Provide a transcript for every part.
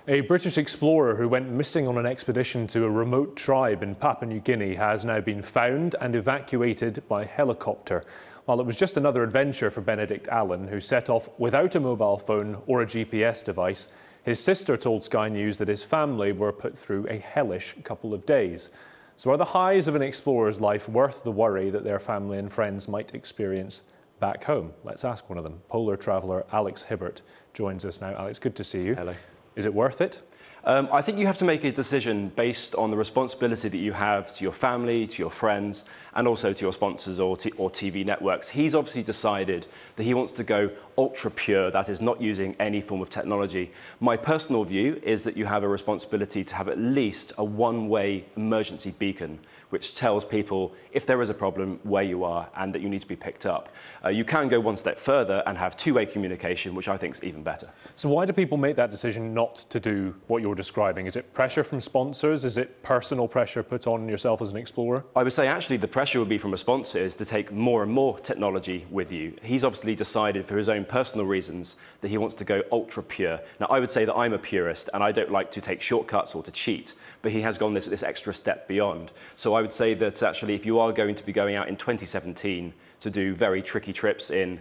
A British explorer who went missing on an expedition to a remote tribe in Papua New Guinea has now been found and evacuated by helicopter. While it was just another adventure for Benedict Allen, who set off without a mobile phone or a GPS device, his sister told Sky News that his family were put through a hellish couple of days. So are the highs of an explorer's life worth the worry that their family and friends might experience back home? Let's ask one of them. Polar traveller Alex Hibbert joins us now. Alex, good to see you. Hello. Is it worth it? I think you have to make a decision based on the responsibility that you have to your family, to your friends, and also to your sponsors or TV networks. He's obviously decided that he wants to go ultra pure, that is, not using any form of technology. My personal view is that you have a responsibility to have at least a one-way emergency beacon, which tells people if there is a problem, where you are, and that you need to be picked up. You can go one step further and have two-way communication, which I think is even better. So why do people make that decision not to do what you're describing? Is it pressure from sponsors? Is it personal pressure put on yourself as an explorer? I would say actually the pressure would be from a sponsor is to take more and more technology with you. He's obviously decided for his own personal reasons that he wants to go ultra pure. Now I would say that I'm a purist and I don't like to take shortcuts or to cheat, but he has gone this extra step beyond. So I would say that actually if you are going to be going out in 2017 to do very tricky trips in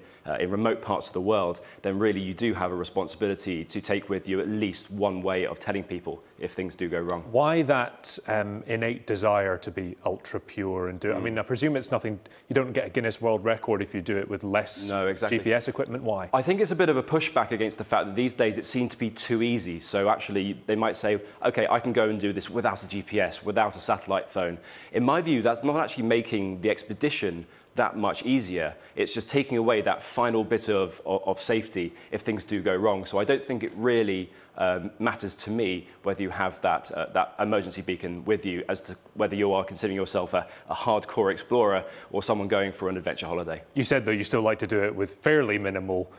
remote parts of the world, then really you do have a responsibility to take with you at least one way of telling people if things do go wrong. Why that innate desire to be ultra pure and do it? I mean, I presume it's nothing, you don't get a Guinness World Record if you do it with less GPS equipment. Why? I think it's a bit of a pushback against the fact that these days it seems to be too easy. So actually they might say, okay, I can go and do this without a GPS, without a satellite phone. In my view, that's not actually making the expedition that much easier. It's just taking away that final bit of safety if things do go wrong. So I don't think it really matters to me whether you have that emergency beacon with you as to whether you are considering yourself a hardcore explorer or someone going for an adventure holiday. You said, though, you still like to do it with fairly minimal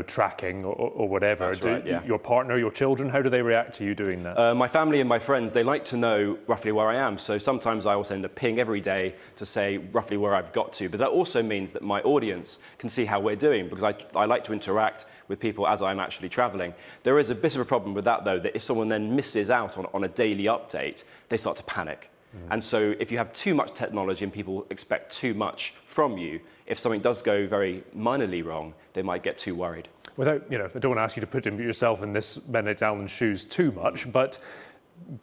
tracking or whatever. That's right, yeah. Your partner, your children, how do they react to you doing that? My family and my friends, they like to know roughly where I am. So sometimes I will send a ping every day to say roughly where I've got to. But that also means that my audience can see how we're doing, because I like to interact with people as I'm actually traveling. There is a bit of a problem with that, though, that if someone then misses out on a daily update, they start to panic. And so if you have too much technology and people expect too much from you, if something does go very minorly wrong, they might get too worried. Without, I don't want to ask you to put yourself in this Benedict Allen's shoes too much, but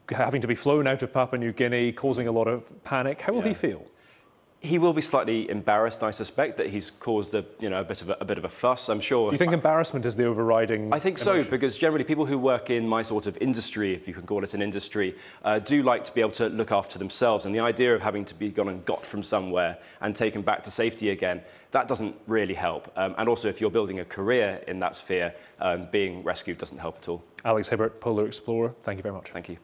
having to be flown out of Papua New Guinea, causing a lot of panic, how will he feel? He will be slightly embarrassed, I suspect, that he's caused a bit of a fuss. I'm sure. Do you think embarrassment is the overriding? I think so, because generally people who work in my sort of industry, if you can call it an industry, do like to be able to look after themselves. And the idea of having to be gone and got from somewhere and taken back to safety again, that doesn't really help. And also, if you're building a career in that sphere, being rescued doesn't help at all. Alex Hibbert, Polar Explorer, thank you very much. Thank you.